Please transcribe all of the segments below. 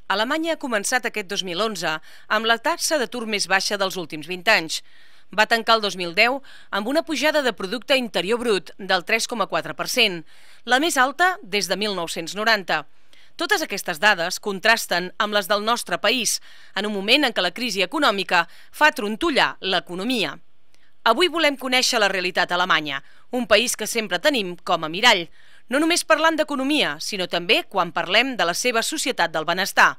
Alemanya ha començat aquest 2011 amb la taxa d'atur més baixa dels últims 20 anys. Va tancar el 2010 amb una pujada de producte interior brut del 3,4%, la més alta des de 1990. Totes aquestes dades contrasten amb les del nostre país, en un moment en què la crisi econòmica fa trontollar l'economia. Avui volem conèixer la realitat alemanya, un país que sempre tenim com a mirall, no només parlant d'economia, sinó també quan parlem de la seva societat del benestar.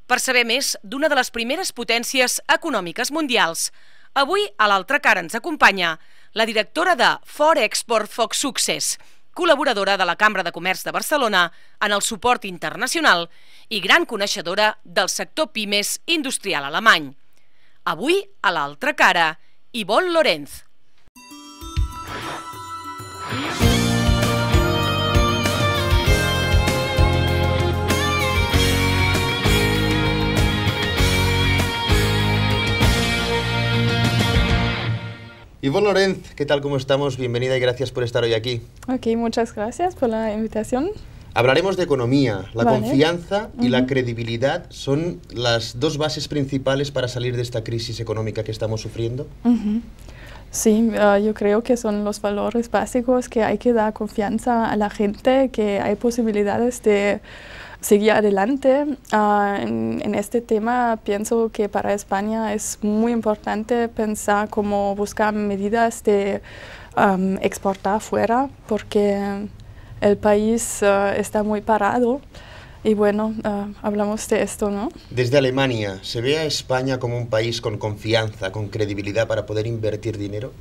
Per saber més d'una de les primeres potències econòmiques mundials, avui a l'altra cara ens acompanya la directora de For Export Fox Success, col·laboradora de la Cambra de Comerç de Barcelona en el suport internacional i gran coneixedora del sector pimes industrial alemany. Avui, a l'altra cara, Yvonne Lorenz. Yvonne Lorenz, ¿qué tal? ¿Cómo estamos? Bienvenida y gracias por estar hoy aquí. Ok, muchas gracias por la invitación. Hablaremos de economía. La Vale. confianza y la credibilidad son las dos bases principales para salir de esta crisis económica que estamos sufriendo. Sí, yo creo que son los valores básicos que hay que dar confianza a la gente, que hay posibilidades de seguir adelante. En este tema pienso que para España es muy importante pensar cómo buscar medidas de exportar fuera, porque el país está muy parado. Y bueno, hablamos de esto, ¿no? Desde Alemania, ¿se ve a España como un país con confianza, con credibilidad para poder invertir dinero?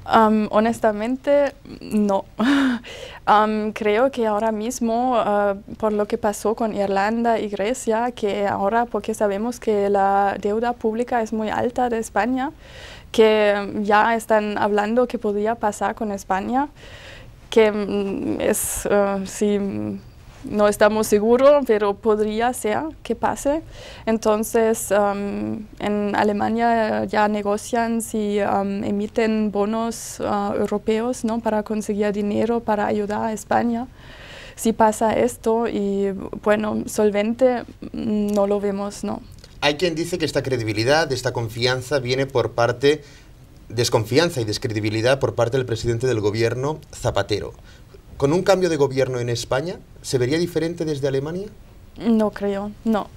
Honestamente, no. Creo que ahora mismo, por lo que pasó con Irlanda y Grecia, que ahora, porque sabemos que la deuda pública es muy alta de España, que ya están hablando que podría pasar con España, que es, sí, no estamos seguros, pero podría ser que pase. Entonces, en Alemania ya negocian si emiten bonos europeos, ¿no?, para conseguir dinero para ayudar a España. Si pasa esto y, bueno, solvente no lo vemos, ¿no? Hay quien dice que esta credibilidad, esta confianza viene por parte, desconfianza y descredibilidad por parte del presidente del gobierno, Zapatero. ¿Con un cambio de gobierno en España se vería diferente desde Alemania? No creo, no.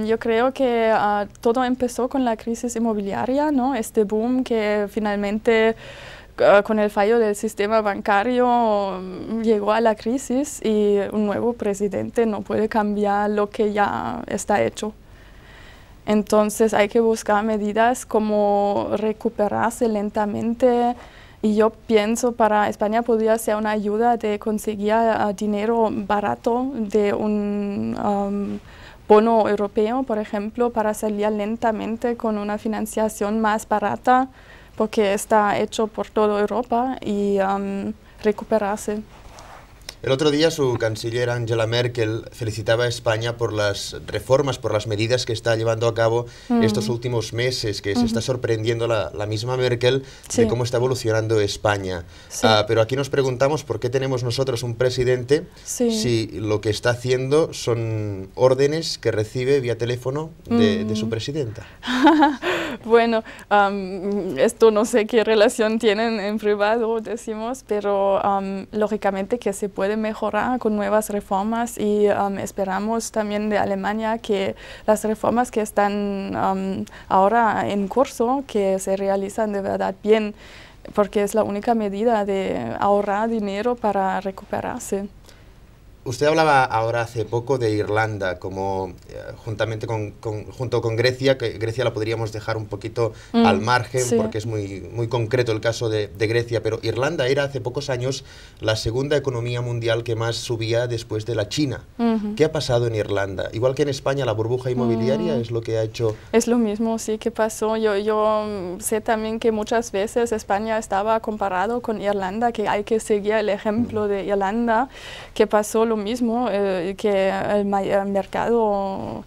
Yo creo que todo empezó con la crisis inmobiliaria, ¿no? Este boom que finalmente con el fallo del sistema bancario llegó a la crisis y un nuevo presidente no puede cambiar lo que ya está hecho. Entonces hay que buscar medidas como recuperarse lentamente. Y yo pienso para España podría ser una ayuda de conseguir dinero barato de un bono europeo, por ejemplo, para salir lentamente con una financiación más barata, porque está hecho por toda Europa, y recuperarse. El otro día su canciller Angela Merkel felicitaba a España por las reformas, por las medidas que está llevando a cabo estos últimos meses, que se está sorprendiendo la misma Merkel de cómo está evolucionando España. Pero aquí nos preguntamos por qué tenemos nosotros un presidente si lo que está haciendo son órdenes que recibe vía teléfono de su presidenta. Bueno, esto no sé qué relación tienen en privado, decimos, pero lógicamente que se puede mejorar con nuevas reformas y esperamos también de Alemania que las reformas que están ahora en curso, que se realizan de verdad bien, porque es la única medida de ahorrar dinero para recuperarse. Usted hablaba ahora hace poco de Irlanda, como junto con Grecia, que Grecia la podríamos dejar un poquito al margen, porque es muy concreto el caso de Grecia, pero Irlanda era hace pocos años la segunda economía mundial que más subía después de la China. ¿Qué ha pasado en Irlanda? Igual que en España, la burbuja inmobiliaria es lo que ha hecho... Es lo mismo, sí, que pasó. Yo sé también que muchas veces España estaba comparado con Irlanda, que hay que seguir el ejemplo de Irlanda, que pasó lo mismo, que el mercado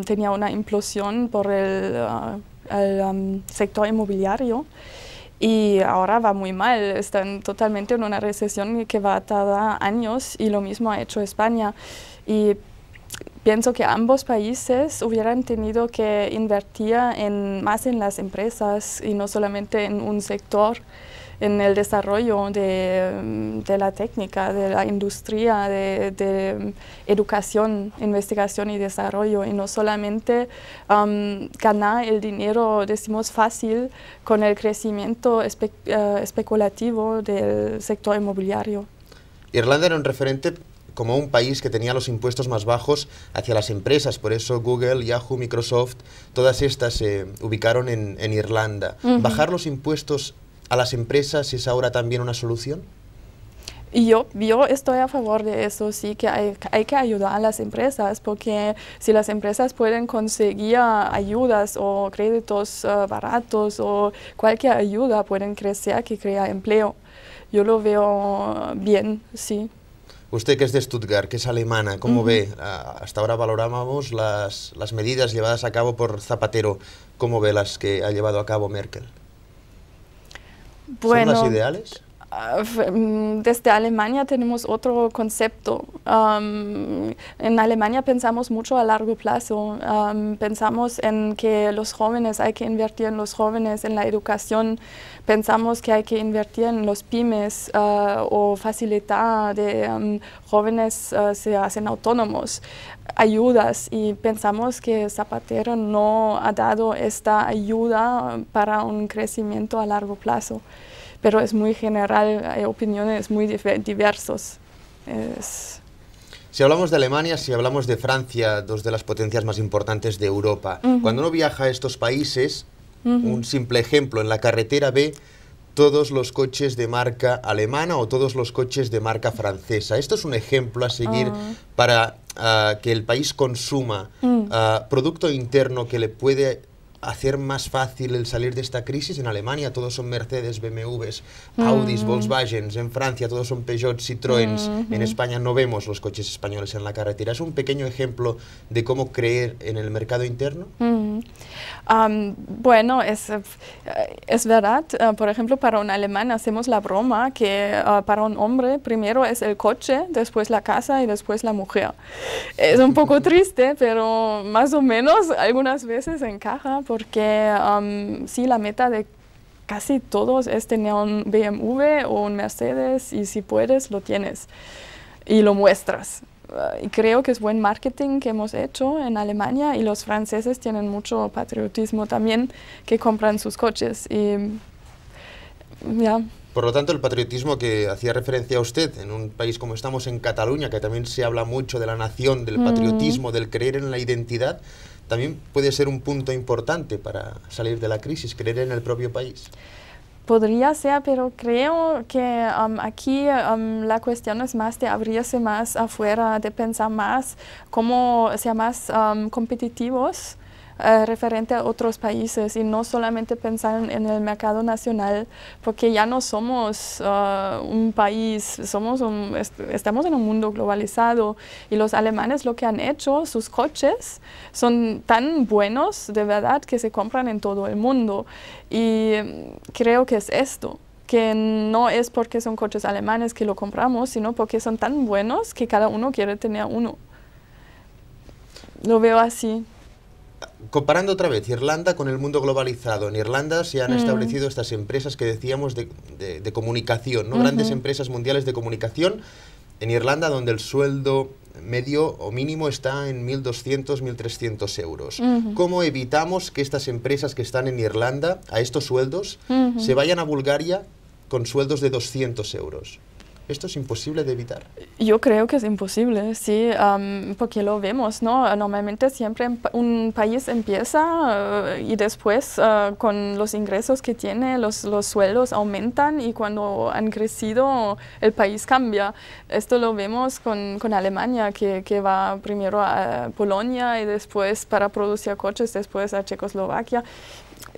tenía una implosión por el sector inmobiliario y ahora va muy mal, están totalmente en una recesión que va a tardar años y lo mismo ha hecho España. Y pienso que ambos países hubieran tenido que invertir más en las empresas y no solamente en un sector, en el desarrollo de la técnica, de la industria, de educación, investigación y desarrollo, y no solamente ganar el dinero, decimos fácil, con el crecimiento especulativo del sector inmobiliario. Irlanda era un referente como un país que tenía los impuestos más bajos hacia las empresas, por eso Google, Yahoo, Microsoft, todas estas se ubicaron en Irlanda. ¿Bajar los impuestos a las empresas es ahora también una solución? Yo estoy a favor de eso, sí, que hay que ayudar a las empresas, porque si las empresas pueden conseguir ayudas o créditos baratos o cualquier ayuda, pueden crecer, que crea empleo. Yo lo veo bien, sí. Usted, que es de Stuttgart, que es alemana, ¿cómo ve? Hasta ahora valorábamos las medidas llevadas a cabo por Zapatero. ¿Cómo ve las que ha llevado a cabo Merkel? Bueno, ¿son las ideales? Desde Alemania tenemos otro concepto. En Alemania pensamos mucho a largo plazo. Pensamos en que los jóvenes, hay que invertir en los jóvenes, en la educación. Pensamos que hay que invertir en los pymes o facilitar de jóvenes se hacen autónomos, ayudas. Y pensamos que Zapatero no ha dado esta ayuda para un crecimiento a largo plazo. Pero es muy general, hay opiniones muy diversas. Si hablamos de Alemania, si hablamos de Francia, dos de las potencias más importantes de Europa, cuando uno viaja a estos países, un simple ejemplo, en la carretera ve todos los coches de marca alemana o todos los coches de marca francesa. Esto es un ejemplo a seguir para que el país consuma producto interno que le puede hacer más fácil el salir de esta crisis. En Alemania todos son Mercedes, BMWs, Audis, Volkswagens, en Francia todos son Peugeot, Citroëns, en España no vemos los coches españoles en la carretera. ¿Es un pequeño ejemplo de cómo creer en el mercado interno? Bueno, es verdad. Por ejemplo, para un alemán hacemos la broma que para un hombre primero es el coche, después la casa y después la mujer. Es un poco triste, pero más o menos algunas veces encaja, porque sí, la meta de casi todos es tener un BMW o un Mercedes, y si puedes lo tienes y lo muestras. Y creo que es buen marketing que hemos hecho en Alemania, y los franceses tienen mucho patriotismo también, que compran sus coches. Y, Por lo tanto, el patriotismo que hacía referencia a usted, en un país como estamos en Cataluña, que también se habla mucho de la nación, del patriotismo, del creer en la identidad, también puede ser un punto importante para salir de la crisis, creer en el propio país. Podría ser, pero creo que aquí la cuestión es más de abrirse más afuera, de pensar más cómo ser más competitivos referente a otros países, y no solamente pensar en el mercado nacional, porque ya no somos un país, estamos en un mundo globalizado, y los alemanes lo que han hecho, sus coches son tan buenos de verdad que se compran en todo el mundo, y creo que es esto, que no es porque son coches alemanes que lo compramos, sino porque son tan buenos que cada uno quiere tener uno. Lo veo así. Comparando otra vez Irlanda con el mundo globalizado, en Irlanda se han establecido estas empresas que decíamos de comunicación, ¿no? Grandes empresas mundiales de comunicación. En Irlanda, donde el sueldo medio o mínimo está en 1.200, 1.300 euros. ¿Cómo evitamos que estas empresas que están en Irlanda, a estos sueldos, se vayan a Bulgaria con sueldos de 200 euros? ¿Esto es imposible de evitar? Yo creo que es imposible, sí, porque lo vemos, ¿no? Normalmente siempre un país empieza y después con los ingresos que tiene, los sueldos aumentan, y cuando han crecido el país cambia. Esto lo vemos con Alemania, que va primero a Polonia y después para producir coches, después a Checoslovaquia.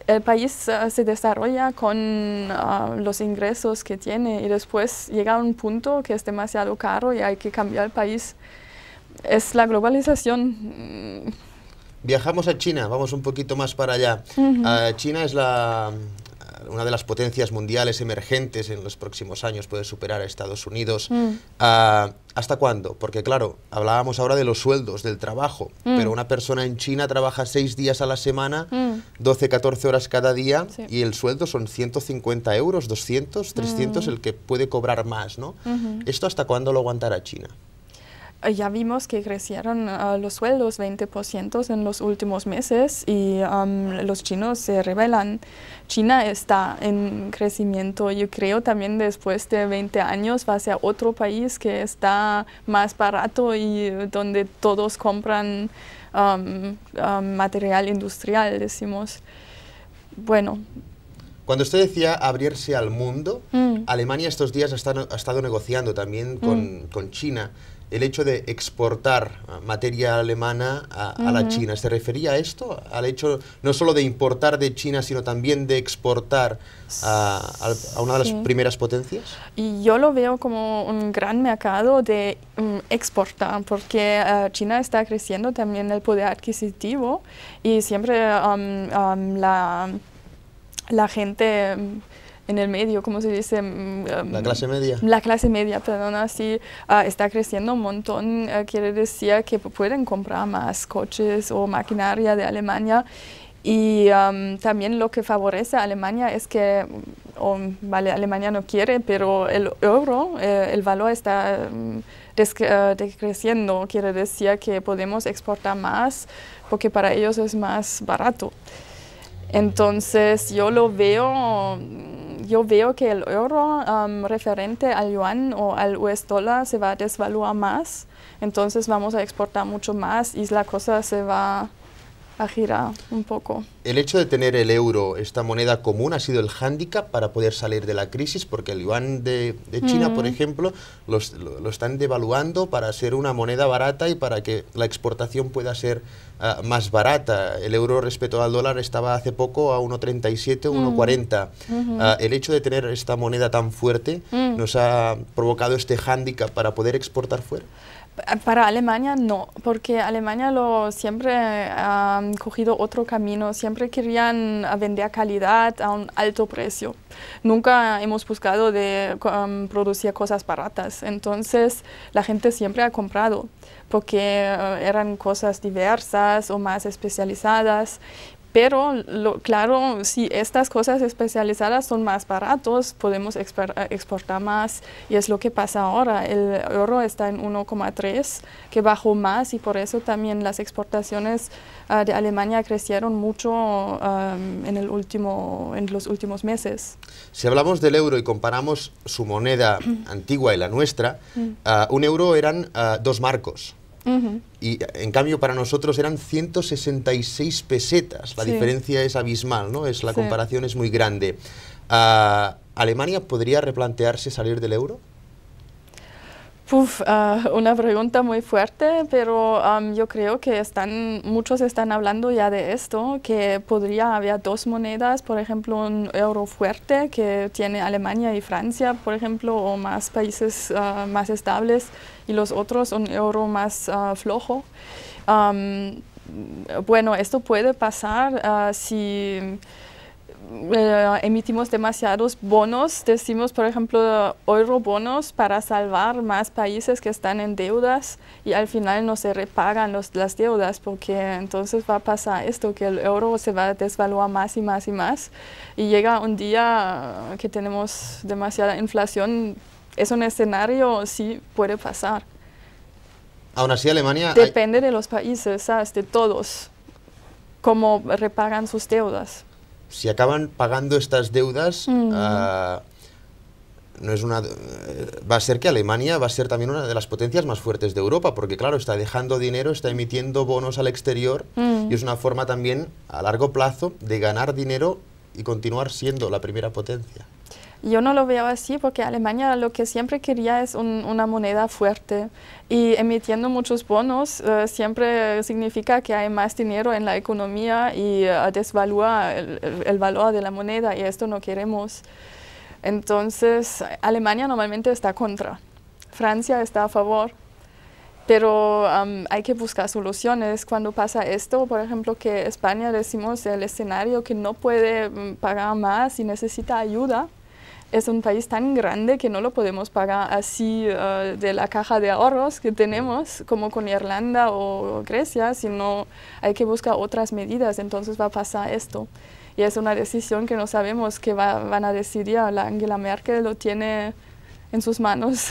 El país se desarrolla con los ingresos que tiene, y después llega a un punto que es demasiado caro y hay que cambiar el país. Es la globalización. Viajamos a China, vamos un poquito más para allá. China es la una de las potencias mundiales emergentes en los próximos años, puede superar a Estados Unidos. ¿Hasta cuándo? Porque claro, hablábamos ahora de los sueldos, del trabajo, pero una persona en China trabaja 6 días a la semana, 12, 14 horas cada día, y el sueldo son 150 euros, 200, 300, el que puede cobrar más, ¿no? ¿Esto hasta cuándo lo aguantará China? Ya vimos que crecieron los sueldos 20% en los últimos meses y los chinos se rebelan. China está en crecimiento. Yo creo también después de 20 años va a ser otro país que está más barato y donde todos compran material industrial, decimos. Bueno. Cuando usted decía abrirse al mundo, Alemania estos días ha estado negociando también con China el hecho de exportar materia alemana a la China. ¿Se refería a esto? Al hecho no solo de importar de China, sino también de exportar a una de las primeras potencias? Y yo lo veo como un gran mercado de exportar, porque China está creciendo también el poder adquisitivo y siempre la gente en el medio, ¿cómo se dice? La clase media. La clase media, perdona, sí, está creciendo un montón. Quiere decir que pueden comprar más coches o maquinaria de Alemania. Y también lo que favorece a Alemania es que, vale, Alemania no quiere, pero el euro, el valor está decreciendo. Quiere decir que podemos exportar más porque para ellos es más barato. Entonces yo veo que el euro referente al yuan o al US dólar se va a desvaluar más, entonces vamos a exportar mucho más y la cosa se va a girar un poco. El hecho de tener el euro, esta moneda común, ha sido el hándicap para poder salir de la crisis, porque el yuan de China, por ejemplo, lo están devaluando para ser una moneda barata y para que la exportación pueda ser más barata. El euro respecto al dólar estaba hace poco a 1,37, 1,40. El hecho de tener esta moneda tan fuerte nos ha provocado este hándicap para poder exportar fuera. Para Alemania no, porque Alemania siempre ha cogido otro camino, siempre querían vender calidad a un alto precio. Nunca hemos buscado de producir cosas baratas, entonces la gente siempre ha comprado, porque eran cosas diversas o más especializadas. Pero, claro, si estas cosas especializadas son más baratos, podemos exportar más. Y es lo que pasa ahora. El euro está en 1,3, que bajó más y por eso también las exportaciones de Alemania crecieron mucho en los últimos meses. Si hablamos del euro y comparamos su moneda antigua y la nuestra, un euro eran 2 marcos. Y en cambio para nosotros eran 166 pesetas. La diferencia es abismal, ¿no? La comparación es muy grande. ¿Alemania podría replantearse salir del euro? Una pregunta muy fuerte, pero yo creo que muchos están hablando ya de esto, que podría haber 2 monedas, por ejemplo, un euro fuerte que tiene Alemania y Francia, por ejemplo, o más países más estables, y los otros un euro más flojo. Bueno, esto puede pasar si emitimos demasiados bonos, decimos por ejemplo eurobonos para salvar más países que están en deudas y al final no se repagan las deudas, porque entonces va a pasar esto, que el euro se va a desvaluar más y más y más y llega un día que tenemos demasiada inflación. Es un escenario, sí puede pasar. Aún así Alemania... Depende de los países, ¿sabes? De todos, cómo repagan sus deudas. Si acaban pagando estas deudas, va a ser que Alemania va a ser también una de las potencias más fuertes de Europa, porque claro, está dejando dinero, está emitiendo bonos al exterior, y es una forma también a largo plazo de ganar dinero y continuar siendo la primera potencia. Yo no lo veo así, porque Alemania lo que siempre quería es una moneda fuerte, y emitiendo muchos bonos siempre significa que hay más dinero en la economía y desvalúa el valor de la moneda, y esto no queremos. Entonces Alemania normalmente está contra, Francia está a favor, Pero hay que buscar soluciones. Cuando pasa esto, por ejemplo, que España decimos el escenario que no puede pagar más y necesita ayuda, es un país tan grande que no lo podemos pagar así de la caja de ahorros que tenemos, como con Irlanda o Grecia, sino hay que buscar otras medidas, entonces va a pasar esto. Y es una decisión que no sabemos que van a decidir, la Angela Merkel lo tiene en sus manos.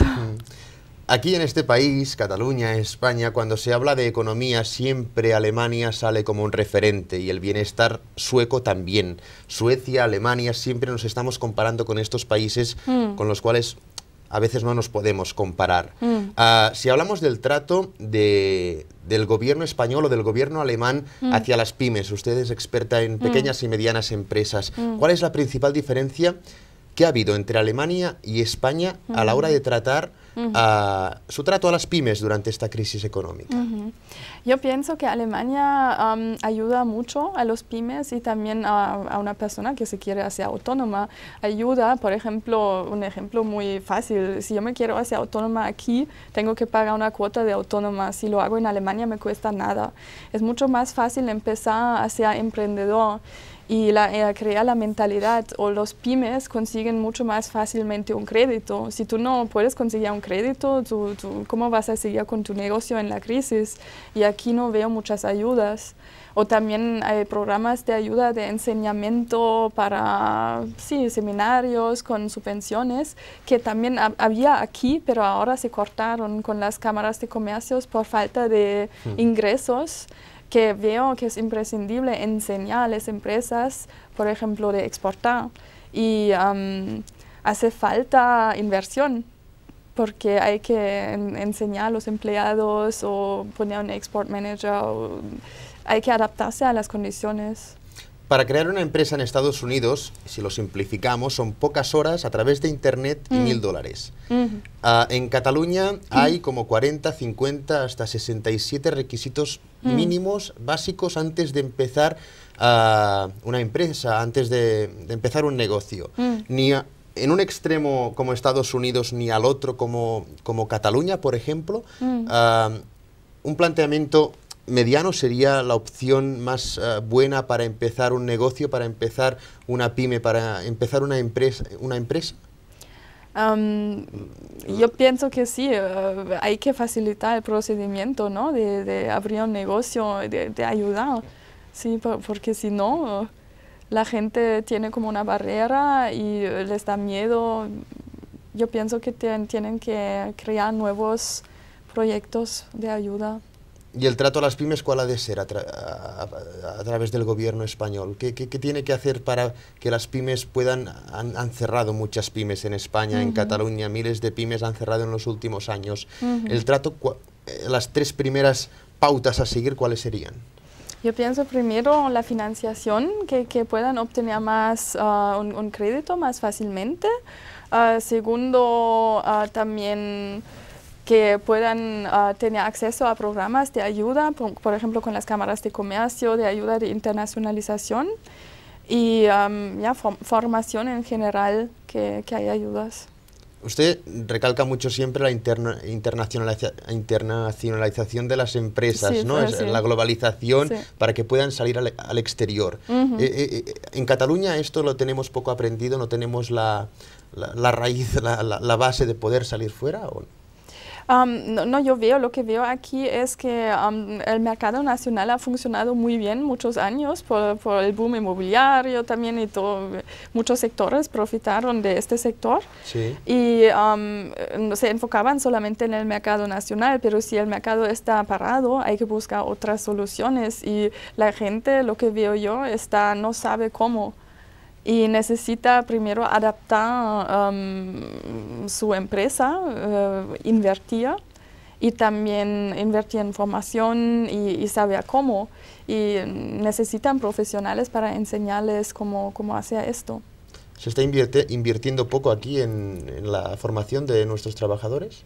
Aquí en este país, Cataluña, España, cuando se habla de economía, siempre Alemania sale como un referente y el bienestar sueco también. Suecia, Alemania, siempre nos estamos comparando con estos países con los cuales a veces no nos podemos comparar. Si hablamos del trato del gobierno español o del gobierno alemán hacia las pymes, usted es experta en pequeñas y medianas empresas, ¿cuál es la principal diferencia que ha habido entre Alemania y España a la hora de tratar su trato a las pymes durante esta crisis económica? Yo pienso que Alemania ayuda mucho a los pymes y también a una persona que se quiere hacer autónoma. Ayuda, por ejemplo, un ejemplo muy fácil, si yo me quiero hacer autónoma aquí, tengo que pagar una cuota de autónoma. Si lo hago en Alemania me cuesta nada. Es mucho más fácil empezar a ser emprendedor y crear la mentalidad, o los pymes consiguen mucho más fácilmente un crédito. Si tú no puedes conseguir un crédito, ¿cómo vas a seguir con tu negocio en la crisis? Y aquí no veo muchas ayudas. O también hay programas de ayuda de enseñamiento para, seminarios con subvenciones, que también había aquí, pero ahora se cortaron con las cámaras de comercios por falta de ingresos, que veo que es imprescindible enseñar a las empresas, por ejemplo, de exportar. Y hace falta inversión, porque hay que enseñar a los empleados o poner un export manager, hay que adaptarse a las condiciones. Para crear una empresa en Estados Unidos, si lo simplificamos, son pocas horas a través de Internet y $1000. En Cataluña hay como 40, 50, hasta 67 requisitos mínimos básicos antes de empezar una empresa, antes de empezar un negocio. Ni en un extremo como Estados Unidos ni al otro como Cataluña, por ejemplo. Un planteamiento mediano sería la opción más buena para empezar un negocio, para empezar una pyme, para empezar una empresa. Yo pienso que sí, hay que facilitar el procedimiento, ¿no? de abrir un negocio, de ayudar, sí, porque si no, la gente tiene como una barrera y les da miedo. Yo pienso que tienen que crear nuevos proyectos de ayuda. ¿Y el trato a las pymes cuál ha de ser a través del gobierno español? ¿Qué tiene que hacer para que las pymes puedan...? Han cerrado muchas pymes en España, en Cataluña, miles de pymes han cerrado en los últimos años. El trato, las tres primeras pautas a seguir, ¿cuáles serían? Yo pienso primero la financiación, que puedan obtener más un crédito más fácilmente. Segundo, también que puedan tener acceso a programas de ayuda, por ejemplo con las cámaras de comercio, de ayuda de internacionalización y formación en general, que hay ayudas. Usted recalca mucho siempre la internacionalización de las empresas, ¿no? La globalización para que puedan salir al exterior. En Cataluña esto lo tenemos poco aprendido, no tenemos la raíz, la base de poder salir fuera, ¿o no? No, lo que veo aquí es que el mercado nacional ha funcionado muy bien muchos años por el boom inmobiliario también y muchos sectores profitaron de este sector y se enfocaban solamente en el mercado nacional, pero si el mercado está parado hay que buscar otras soluciones y la gente, lo que veo yo, no sabe cómo. Y necesita primero adaptar su empresa, invertir y también invertir en formación y saber cómo. Y necesitan profesionales para enseñarles cómo hacer esto. ¿Se está invirtiendo poco aquí en la formación de nuestros trabajadores?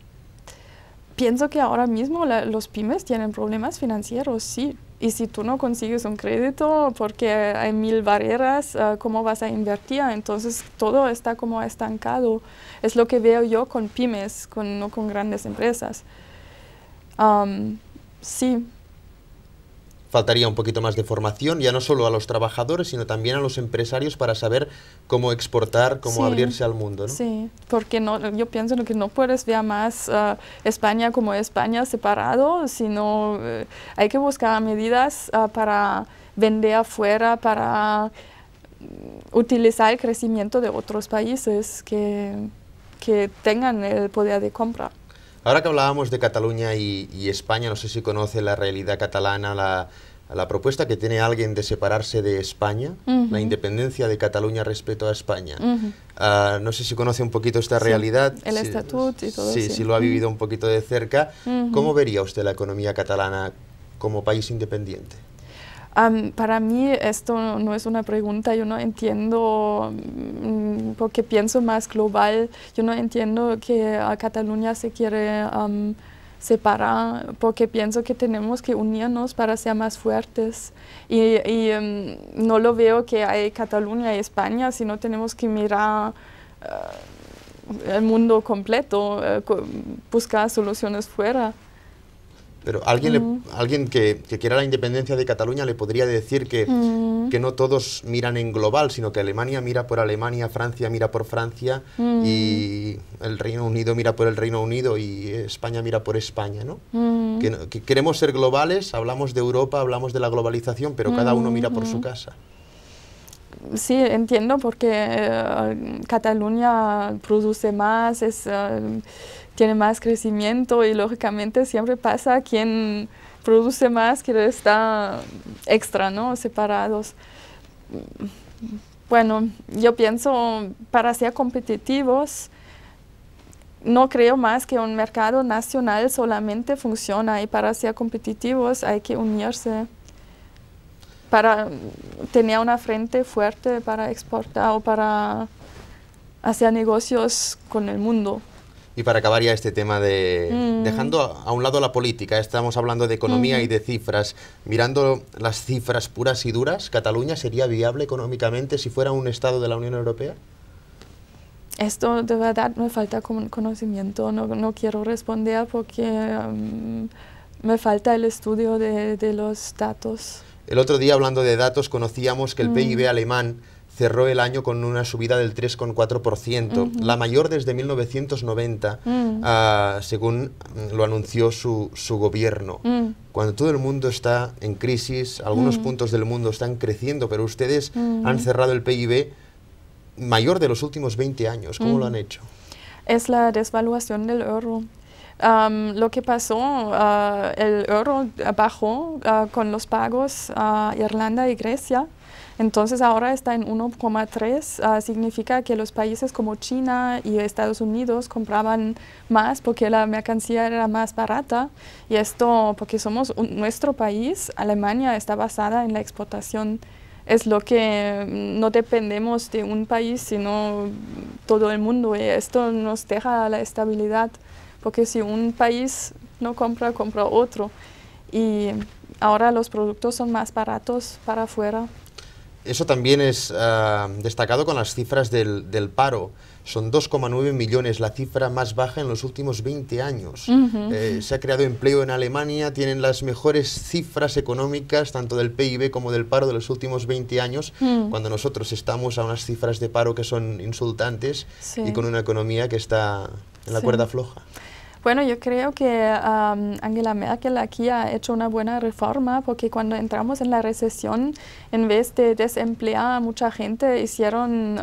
Pienso que ahora mismo los pymes tienen problemas financieros, sí. Y si tú no consigues un crédito porque hay 1000 barreras, ¿cómo vas a invertir? Entonces todo está como estancado. Es lo que veo yo con pymes, no con grandes empresas. Sí. Faltaría un poquito más de formación, ya no solo a los trabajadores, sino también a los empresarios para saber cómo exportar, cómo abrirse al mundo, ¿no? Sí, porque yo pienso que no puedes ver más España como España separado, sino hay que buscar medidas para vender afuera, para utilizar el crecimiento de otros países que tengan el poder de compra. Ahora que hablábamos de Cataluña y España, no sé si conoce la realidad catalana, la propuesta que tiene alguien de separarse de España, la independencia de Cataluña respecto a España. No sé si conoce un poquito esta realidad. El estatuto y todo eso. Sí, lo ha vivido un poquito de cerca. ¿Cómo vería usted la economía catalana como país independiente? Para mí esto no es una pregunta, yo no entiendo, porque pienso más global, yo no entiendo que Cataluña se quiere separar, porque pienso que tenemos que unirnos para ser más fuertes. Y no lo veo que hay Cataluña y España, sino tenemos que mirar el mundo completo, buscar soluciones fuera. Pero alguien que quiera la independencia de Cataluña le podría decir que no todos miran en global, sino que Alemania mira por Alemania, Francia mira por Francia y el Reino Unido mira por el Reino Unido y España mira por España, ¿no? Que queremos ser globales, hablamos de Europa, hablamos de la globalización, pero cada uno mira por su casa. Sí, entiendo, porque Cataluña produce más, tiene más crecimiento y lógicamente siempre pasa quien produce más quiere estar extra, ¿no? Separados. Bueno, yo pienso para ser competitivos no creo más que un mercado nacional solamente funciona y para ser competitivos hay que unirse para tener una frente fuerte para exportar o para hacer negocios con el mundo. Y para acabar ya este tema de, dejando a un lado la política, estamos hablando de economía y de cifras, mirando las cifras puras y duras, ¿Cataluña sería viable económicamente si fuera un Estado de la Unión Europea? Esto de verdad me falta conocimiento, no quiero responder porque me falta el estudio de los datos. El otro día, hablando de datos, conocíamos que el PIB alemán cerró el año con una subida del 3,4%, la mayor desde 1990, según lo anunció su gobierno. Cuando todo el mundo está en crisis, algunos puntos del mundo están creciendo, pero ustedes han cerrado el PIB mayor de los últimos 20 años. ¿Cómo lo han hecho? Es la desvaluación del euro. Lo que pasó, el euro bajó con los pagos a Irlanda y Grecia. Entonces ahora está en 1,3, significa que los países como China y Estados Unidos compraban más porque la mercancía era más barata y esto porque nuestro país, Alemania, está basada en la exportación. Es lo que no dependemos de un país sino todo el mundo y esto nos deja la estabilidad porque si un país no compra, compra otro y ahora los productos son más baratos para afuera. Eso también es destacado con las cifras del paro. Son 2,9 millones, la cifra más baja en los últimos 20 años. Se ha creado empleo en Alemania, tienen las mejores cifras económicas, tanto del PIB como del paro de los últimos 20 años, cuando nosotros estamos a unas cifras de paro que son insultantes y con una economía que está en la cuerda floja. Bueno, yo creo que Angela Merkel aquí ha hecho una buena reforma porque cuando entramos en la recesión, en vez de desemplear a mucha gente, hicieron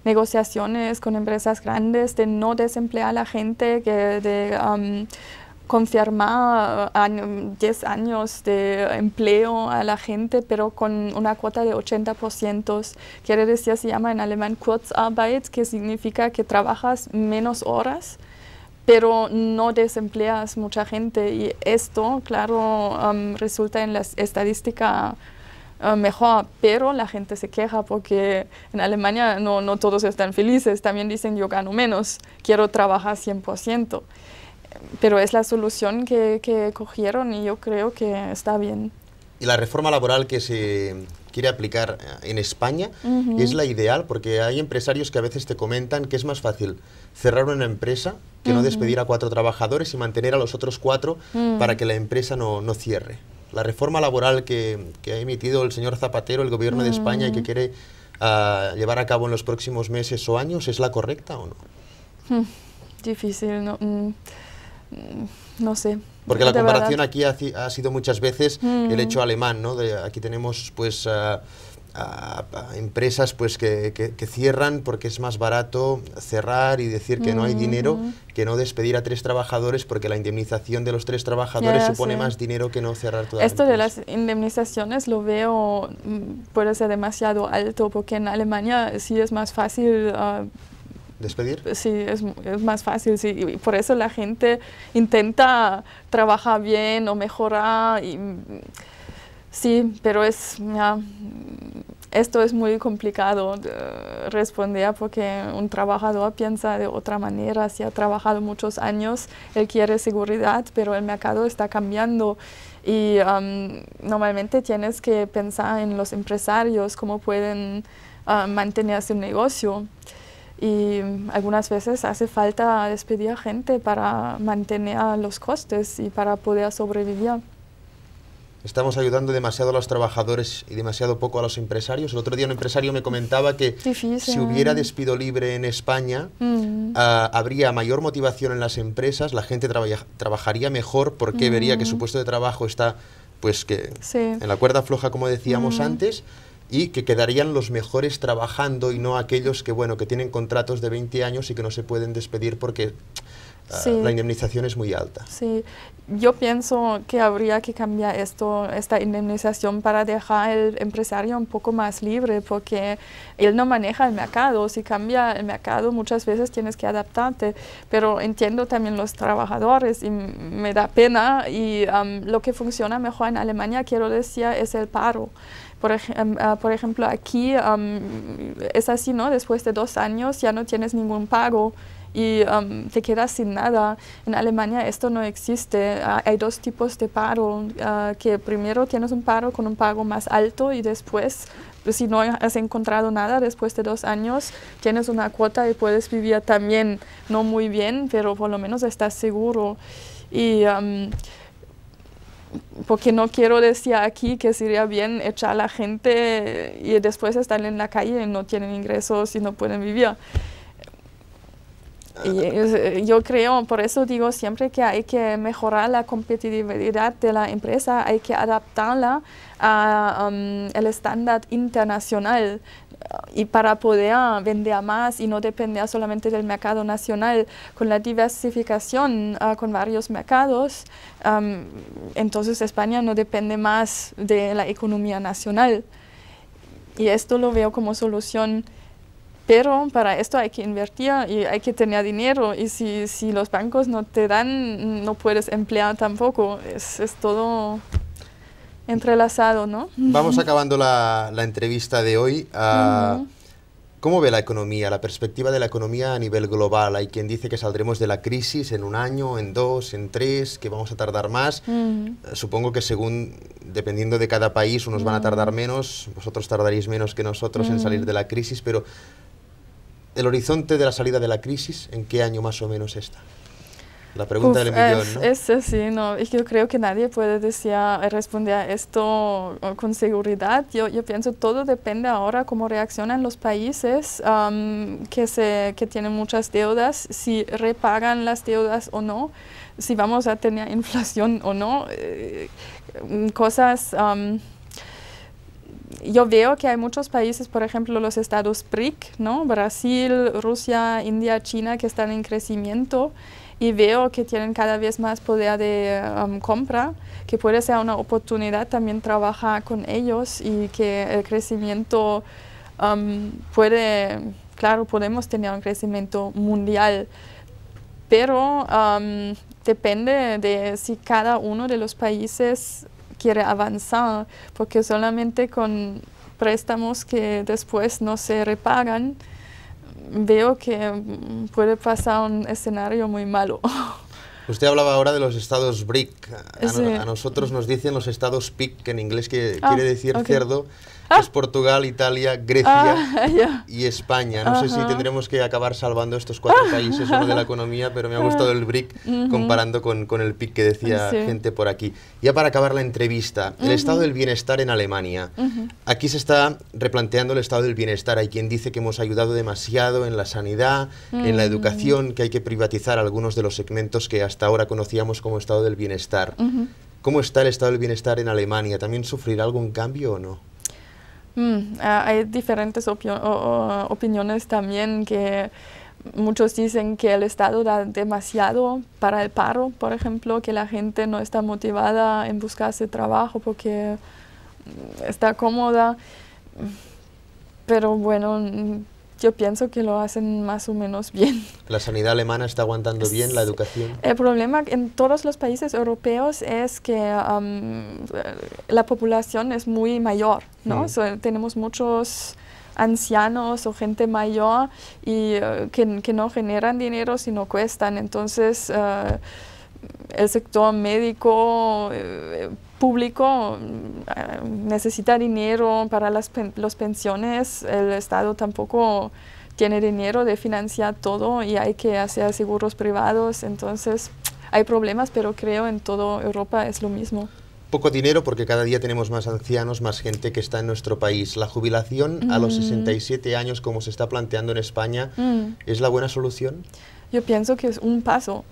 negociaciones con empresas grandes de no desemplear a la gente, de confirmar 10 años de empleo a la gente, pero con una cuota de 80%. Quiere decir, se llama en alemán Kurzarbeit, que significa que trabajas menos horas, pero no desempleas mucha gente y esto, claro, resulta en la estadística mejor, pero la gente se queja porque en Alemania no todos están felices, también dicen yo gano menos, quiero trabajar 100%, pero es la solución que cogieron y yo creo que está bien. Y la reforma laboral que se quiere aplicar en España es la ideal, porque hay empresarios que a veces te comentan que es más fácil cerrar una empresa que no despedir a 4 trabajadores y mantener a los otros 4 para que la empresa no cierre. La reforma laboral que ha emitido el señor Zapatero, el gobierno de España, y que quiere llevar a cabo en los próximos meses o años, ¿es la correcta o no? Difícil, no sé. Porque la comparación aquí ha sido muchas veces el hecho alemán, ¿no? Aquí tenemos pues empresas pues que cierran porque es más barato cerrar y decir que no hay dinero que no despedir a 3 trabajadores, porque la indemnización de los 3 trabajadores supone más dinero que no cerrar toda Esto la de las indemnizaciones lo veo, puede ser demasiado alto, porque en Alemania sí es más fácil ¿despedir? Sí, es más fácil, sí. Y por eso la gente intenta trabajar bien o mejorar. Sí, pero esto es muy complicado de responder, porque un trabajador piensa de otra manera. Si ha trabajado muchos años, él quiere seguridad, pero el mercado está cambiando. Y normalmente tienes que pensar en los empresarios, cómo pueden mantener su negocio. Y algunas veces hace falta despedir a gente para mantener los costes y para poder sobrevivir. Estamos ayudando demasiado a los trabajadores y demasiado poco a los empresarios. El otro día un empresario me comentaba que si hubiera despido libre en España, habría mayor motivación en las empresas, la gente trabajaría mejor porque vería que su puesto de trabajo está pues en la cuerda floja, como decíamos antes, y que quedarían los mejores trabajando y no aquellos que, bueno, que tienen contratos de 20 años y que no se pueden despedir porque la indemnización es muy alta. Sí, yo pienso que habría que cambiar esta indemnización para dejar al empresario un poco más libre, porque él no maneja el mercado. Si cambia el mercado, muchas veces tienes que adaptarte, pero entiendo también los trabajadores y me da pena. Y lo que funciona mejor en Alemania, quiero decir, es el paro. Por ejemplo, aquí es así, ¿no? Después de 2 años ya no tienes ningún pago y te quedas sin nada. En Alemania esto no existe. Hay 2 tipos de paro, que primero tienes un paro con un pago más alto y después, si no has encontrado nada después de 2 años, tienes una cuota y puedes vivir también, no muy bien, pero por lo menos estás seguro. Y porque no quiero decir aquí que sería bien echar a la gente y después están en la calle y no tienen ingresos y no pueden vivir. Y yo creo, por eso digo siempre que hay que mejorar la competitividad de la empresa, hay que adaptarla al estándar internacional. Y para poder vender más y no depender solamente del mercado nacional, con la diversificación con varios mercados, entonces España no depende más de la economía nacional. Y esto lo veo como solución, pero para esto hay que invertir y hay que tener dinero, y si los bancos no te dan, no puedes emplear tampoco. Es todo entrelazado, ¿no? Vamos acabando la entrevista de hoy. ¿Cómo ve la economía, la perspectiva de la economía a nivel global? Hay quien dice que saldremos de la crisis en 1 año, en 2, en 3, que vamos a tardar más. Supongo que dependiendo de cada país, unos van a tardar menos, vosotros tardaréis menos que nosotros en salir de la crisis, pero el horizonte de la salida de la crisis, ¿en qué año más o menos está? La pregunta del millón, ¿no? Sí, no. Yo creo que nadie puede responder a esto con seguridad. Yo pienso todo depende ahora cómo reaccionan los países que tienen muchas deudas, si repagan las deudas o no, si vamos a tener inflación o no. Yo veo que hay muchos países, por ejemplo los estados BRIC, ¿no? Brasil, Rusia, India, China, que están en crecimiento. Y veo que tienen cada vez más poder de compra, que puede ser una oportunidad también trabajar con ellos, y que el crecimiento podemos tener un crecimiento mundial, pero depende de si cada uno de los países quiere avanzar, porque solamente con préstamos que después no se repagan, veo que puede pasar un escenario muy malo. Usted hablaba ahora de los estados BRIC. Sí. A nosotros nos dicen los estados PIC, que en inglés quiere decir cerdo, que es Portugal, Italia, Grecia y España. No sé si tendremos que acabar salvando estos 4 países o no de la economía, pero me ha gustado el BRIC comparando con el PIC que decía gente por aquí. Ya para acabar la entrevista, el estado del bienestar en Alemania. Aquí se está replanteando el estado del bienestar. Hay quien dice que hemos ayudado demasiado en la sanidad, en la educación, que hay que privatizar algunos de los segmentos que hasta ahora conocíamos como estado del bienestar. ¿Cómo está el estado del bienestar en Alemania? ¿También sufrirá algún cambio o no? Hay diferentes opiniones también, que muchos dicen que el Estado da demasiado para el paro, por ejemplo, que la gente no está motivada en buscarse trabajo porque está cómoda, pero bueno, yo pienso que lo hacen más o menos bien. ¿La sanidad alemana está aguantando bien la educación? El problema en todos los países europeos es que la población es muy mayor, ¿no? Tenemos muchos ancianos o gente mayor y que no generan dinero, sino cuestan. Entonces, el sector médico público necesita dinero para las pensiones. El Estado tampoco tiene dinero de financiar todo y hay que hacer seguros privados. Entonces, hay problemas, pero creo en toda Europa es lo mismo. Poco dinero porque cada día tenemos más ancianos, más gente que está en nuestro país. ¿La jubilación a los 67 años, como se está planteando en España, es la buena solución? Yo pienso que es un paso.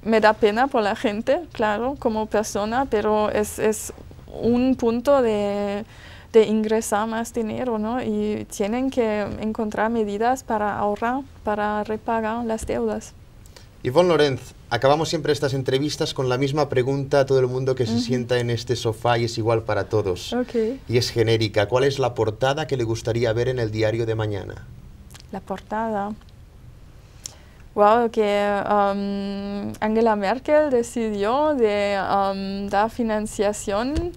Me da pena por la gente, claro, como persona, pero es un punto de ingresar más dinero, ¿no? Y tienen que encontrar medidas para ahorrar, para repagar las deudas. Yvonne Lorenz, acabamos siempre estas entrevistas con la misma pregunta a todo el mundo que se sienta en este sofá y es igual para todos. Y es genérica. ¿Cuál es la portada que le gustaría ver en el diario de mañana? La portada. Wow, que Angela Merkel decidió de dar financiación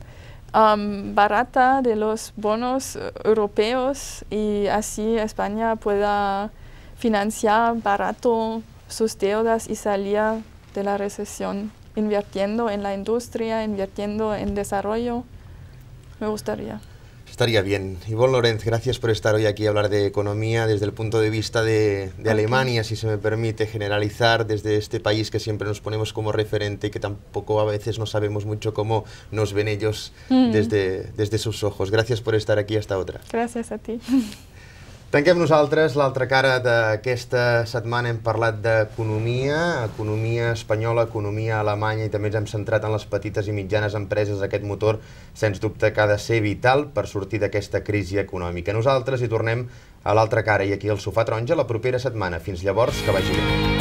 barata de los bonos europeos y así España pueda financiar barato sus deudas y salir de la recesión, invirtiendo en la industria, invirtiendo en desarrollo. Me gustaría. Estaría bien. Yvonne Lorenz, gracias por estar hoy aquí a hablar de economía desde el punto de vista de Alemania, si se me permite generalizar, desde este país que siempre nos ponemos como referente y que tampoco a veces no sabemos mucho cómo nos ven ellos desde sus ojos. Gràcies per estar aquí, hasta otra. Gràcies a ti. Tanquem nosaltres l'altra cara d'aquesta setmana. Hem parlat d'economia, economia espanyola, economia alemanya i també ens hem centrat en les petites i mitjanes empreses. Aquest motor, sens dubte, que ha de ser vital per sortir d'aquesta crisi econòmica. Nosaltres hi tornem a l'altra cara i aquí al Sofà Taronja la propera setmana. Fins llavors, que vagi bé.